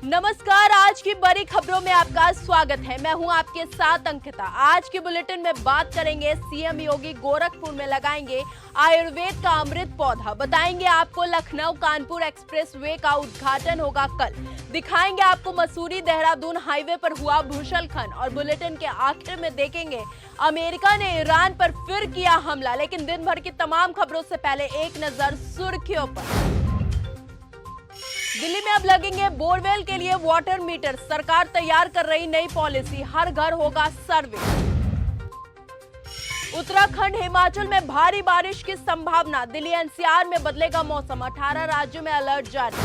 नमस्कार, आज की बड़ी खबरों में आपका स्वागत है। मैं हूं आपके साथ अंकिता। आज की बुलेटिन में बात करेंगे सीएम योगी गोरखपुर में लगाएंगे आयुर्वेद का अमृत पौधा। बताएंगे आपको लखनऊ कानपुर एक्सप्रेस वे का उद्घाटन होगा कल। दिखाएंगे आपको मसूरी देहरादून हाईवे पर हुआ भूस्खलन और बुलेटिन के आखिर में देखेंगे अमेरिका ने ईरान पर फिर किया हमला। लेकिन दिन भर की तमाम खबरों से पहले एक नजर सुर्खियों पर। दिल्ली में अब लगेंगे बोरवेल के लिए वाटर मीटर। सरकार तैयार कर रही नई पॉलिसी, हर घर होगा सर्वे। उत्तराखंड हिमाचल में भारी बारिश की संभावना। दिल्ली एनसीआर में बदलेगा मौसम। 18 राज्यों में अलर्ट जारी।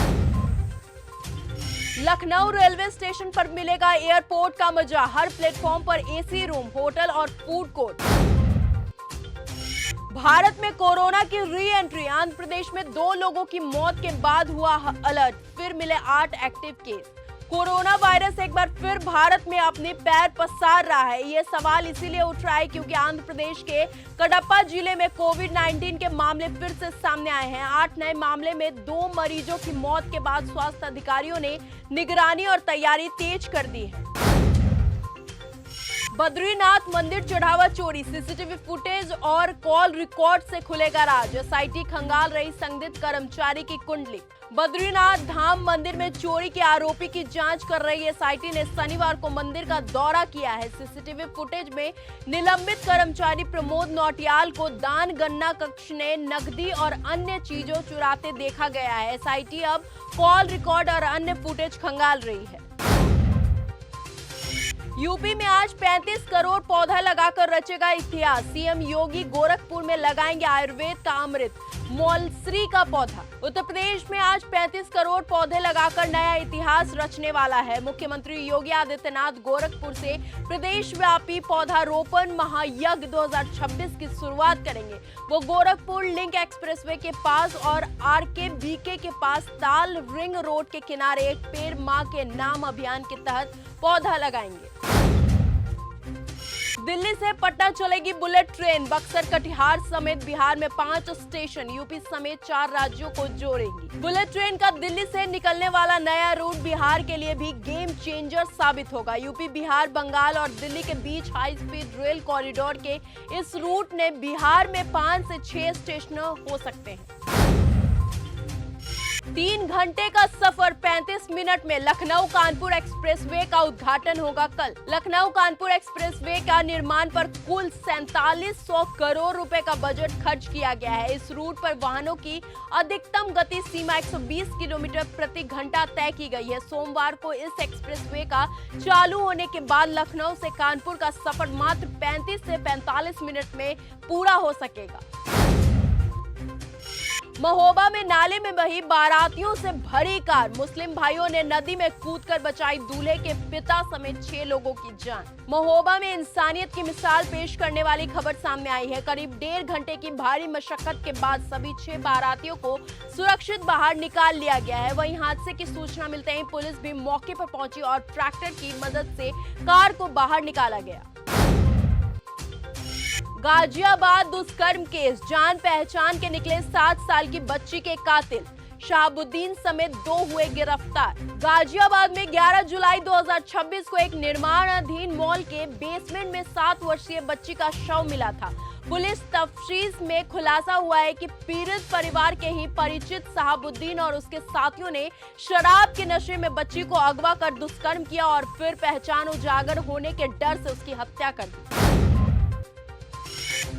लखनऊ रेलवे स्टेशन पर मिलेगा एयरपोर्ट का मजा। हर प्लेटफॉर्म पर एसी रूम, होटल और फूड कोर्ट। भारत में कोरोना की री एंट्री। आंध्र प्रदेश में 2 लोगों की मौत के बाद हुआ अलर्ट। फिर मिले 8 एक्टिव केस। कोरोना वायरस एक बार फिर भारत में अपने पैर पसार रहा है। ये सवाल इसीलिए उठ रहा है क्योंकि आंध्र प्रदेश के कडप्पा जिले में कोविड-19 के मामले फिर से सामने आए हैं। 8 नए मामले में 2 मरीजों की मौत के बाद स्वास्थ्य अधिकारियों ने निगरानी और तैयारी तेज कर दी है। बद्रीनाथ मंदिर चढ़ावा चोरी। सीसीटीवी फुटेज और कॉल रिकॉर्ड से खुलेगा राज। एसआईटी खंगाल रही संदिग्ध कर्मचारी की कुंडली। बद्रीनाथ धाम मंदिर में चोरी के आरोपी की जांच कर रही एसआईटी ने शनिवार को मंदिर का दौरा किया है। सीसीटीवी फुटेज में निलंबित कर्मचारी प्रमोद नौटियाल को दान गन्ना कक्ष ने नकदी और अन्य चीजों चुराते देखा गया है। एसआईटी अब कॉल रिकॉर्ड और अन्य फुटेज खंगाल रही है। यूपी में आज 35 करोड़ पौधा लगाकर रचेगा इतिहास। सीएम योगी गोरखपुर में लगाएंगे आयुर्वेद का अमृत मौलश्री का पौधा। उत्तर प्रदेश में आज 35 करोड़ पौधे लगाकर नया इतिहास रचने वाला है। मुख्यमंत्री योगी आदित्यनाथ गोरखपुर से प्रदेश व्यापी पौधारोपण महायज्ञ 2026 की शुरुआत करेंगे। वो गोरखपुर लिंक एक्सप्रेसवे के पास और आरके बीके के पास ताल रिंग रोड के किनारे एक पेड़ मां के नाम अभियान के तहत पौधा लगाएंगे। दिल्ली से पटना चलेगी बुलेट ट्रेन। बक्सर, कटिहार समेत बिहार में 5 स्टेशन यूपी समेत 4 राज्यों को जोड़ेंगी। बुलेट ट्रेन का दिल्ली से निकलने वाला नया रूट बिहार के लिए भी गेम चेंजर साबित होगा। यूपी, बिहार, बंगाल और दिल्ली के बीच हाई स्पीड रेल कॉरिडोर के इस रूट ने बिहार में 5 से 6 स्टेशन हो सकते हैं। 3 घंटे का सफर 35 मिनट में। लखनऊ कानपुर एक्सप्रेसवे का उद्घाटन होगा कल। लखनऊ कानपुर एक्सप्रेसवे का निर्माण पर कुल 4700 करोड़ रुपए का बजट खर्च किया गया है। इस रूट पर वाहनों की अधिकतम गति सीमा 120 किलोमीटर प्रति घंटा तय की गई है। सोमवार को इस एक्सप्रेसवे का चालू होने के बाद लखनऊ से कानपुर का सफर मात्र 35 से 45 मिनट में पूरा हो सकेगा। महोबा में नाले में बही बारातियों से भरी कार। मुस्लिम भाइयों ने नदी में कूदकर बचाई दूल्हे के पिता समेत 6 लोगों की जान। महोबा में इंसानियत की मिसाल पेश करने वाली खबर सामने आई है। करीब 1.5 घंटे की भारी मशक्कत के बाद सभी 6 बारातियों को सुरक्षित बाहर निकाल लिया गया है। वहीं हादसे की सूचना मिलते ही पुलिस भी मौके पर पहुंची और ट्रैक्टर की मदद से कार को बाहर निकाला गया। गाजियाबाद दुष्कर्म केस। जान पहचान के निकले 7 साल की बच्ची के कातिल शहाबुद्दीन समेत 2 हुए गिरफ्तार। गाजियाबाद में 11 जुलाई 2026 को एक निर्माणाधीन मॉल के बेसमेंट में 7 वर्षीय बच्ची का शव मिला था। पुलिस तफ्तीश में खुलासा हुआ है कि पीड़ित परिवार के ही परिचित शहाबुद्दीन और उसके साथियों ने शराब के नशे में बच्ची को अगवा कर दुष्कर्म किया और फिर पहचान उजागर होने के डर से उसकी हत्या कर दी।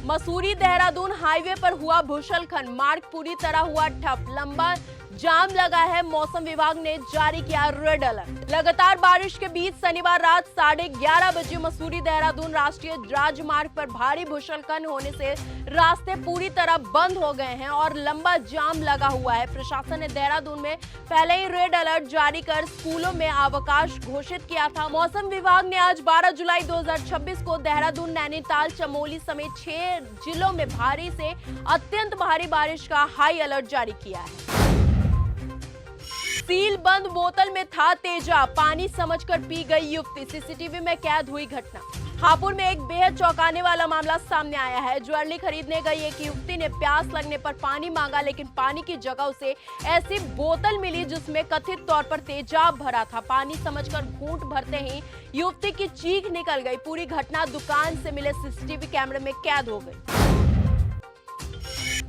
मसूरी देहरादून हाईवे पर हुआ भूस्खलन। मार्ग पूरी तरह हुआ ठप। लंबा जाम लगा है। मौसम विभाग ने जारी किया रेड अलर्ट। लगातार बारिश के बीच शनिवार रात 11:30 बजे मसूरी देहरादून राष्ट्रीय राजमार्ग पर भारी भूस्खलन होने से रास्ते पूरी तरह बंद हो गए हैं और लंबा जाम लगा हुआ है। प्रशासन ने देहरादून में पहले ही रेड अलर्ट जारी कर स्कूलों में अवकाश घोषित किया था। मौसम विभाग ने आज 12 जुलाई 2026 को देहरादून, नैनीताल, चमोली समेत 6 जिलों में भारी से अत्यंत भारी बारिश का हाई अलर्ट जारी किया है। सील बंद बोतल में था तेजाब। पानी समझकर पी गई युवती। सीसीटीवी में कैद हुई घटना। हापुड़ में एक बेहद चौंकाने वाला मामला सामने आया है। ज्वेलरी खरीदने गई एक युवती ने प्यास लगने पर पानी मांगा, लेकिन पानी की जगह उसे ऐसी बोतल मिली जिसमें कथित तौर पर तेजाब भरा था। पानी समझकर घूंट भरते ही युवती की चीख निकल गई। पूरी घटना दुकान से मिले सीसीटीवी कैमरे में कैद हो गई।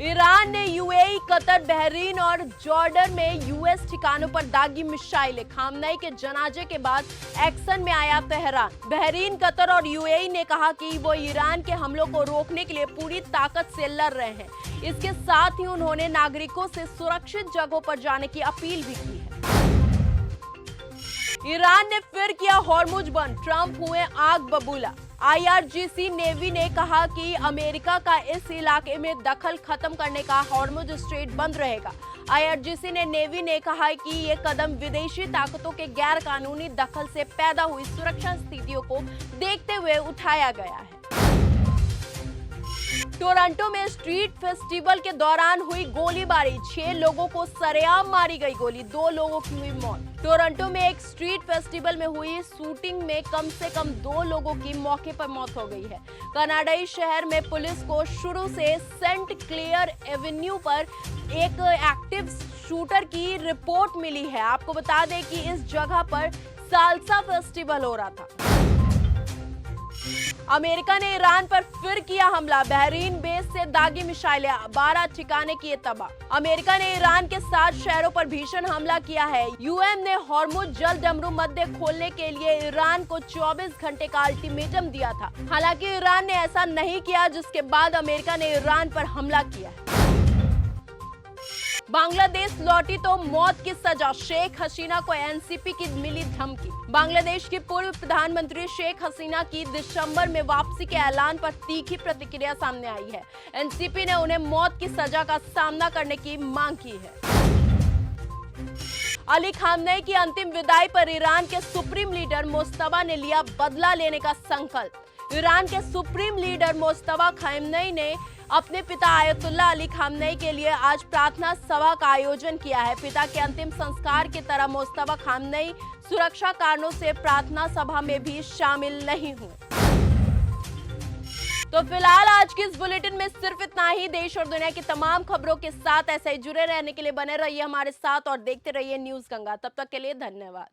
ईरान ने यूएई, कतर, बहरीन और जॉर्डन में यूएस ठिकानों पर दागी मिसाइलें। खामनेई के जनाजे के बाद एक्शन में आया तेहरान। बहरीन, कतर और यूएई ने कहा कि वो ईरान के हमलों को रोकने के लिए पूरी ताकत से लड़ रहे हैं। इसके साथ ही उन्होंने नागरिकों से सुरक्षित जगहों पर जाने की अपील भी की है। ईरान ने फिर किया हॉर्मुज बंद, ट्रंप हुए आग बबूला। आईआरजीसी नेवी ने कहा कि अमेरिका का इस इलाके में दखल खत्म करने का हॉर्मुज स्ट्रेट बंद रहेगा। आईआरजीसी ने नेवी ने कहा कि ये कदम विदेशी ताकतों के गैर कानूनी दखल से पैदा हुई सुरक्षा स्थितियों को देखते हुए उठाया गया है। टोरंटो में स्ट्रीट फेस्टिवल के दौरान हुई गोलीबारी, 6 लोगों को सरेआम मारी गई गोली, 2 लोगों की हुई मौत। टोरंटो में एक स्ट्रीट फेस्टिवल में हुई शूटिंग में कम से कम 2 लोगों की मौके पर मौत हो गई है। कनाडाई शहर में पुलिस को शुरू से सेंट क्लेयर एवेन्यू पर एक एक्टिव शूटर की रिपोर्ट मिली है। आपको बता दें कि इस जगह पर सालसा फेस्टिवल हो रहा था। अमेरिका ने ईरान पर फिर किया हमला, बहरीन बेस से दागी मिसाइलें, 12 ठिकाने किए तबाह। अमेरिका ने ईरान के 7 शहरों पर भीषण हमला किया है। यूएन ने हॉर्मुज जल डमरू मध्य खोलने के लिए ईरान को 24 घंटे का अल्टीमेटम दिया था। हालांकि ईरान ने ऐसा नहीं किया, जिसके बाद अमेरिका ने ईरान पर हमला किया है। बांग्लादेश लौटी तो मौत की सजा, शेख हसीना को एनसीपी की मिली धमकी। बांग्लादेश की पूर्व प्रधानमंत्री शेख हसीना की दिसंबर में वापसी के ऐलान पर तीखी प्रतिक्रिया सामने आई है। एनसीपी ने उन्हें मौत की सजा का सामना करने की मांग की है। अली खामनेई की अंतिम विदाई पर ईरान के सुप्रीम लीडर मुस्तफा ने लिया बदला लेने का संकल्प। ईरान के सुप्रीम लीडर मुस्तफा खामनेई ने अपने पिता आयतुल्लाह अली खामनेई के लिए आज प्रार्थना सभा का आयोजन किया है। पिता के अंतिम संस्कार की तरह मुस्तफा खामनेई सुरक्षा कारणों से प्रार्थना सभा में भी शामिल नहीं हुए। तो फिलहाल आज की इस बुलेटिन में सिर्फ इतना ही। देश और दुनिया की तमाम खबरों के साथ ऐसे ही जुड़े रहने के लिए बने रहिए हमारे साथ और देखते रहिए न्यूज़ गंगा। तब तक के लिए धन्यवाद।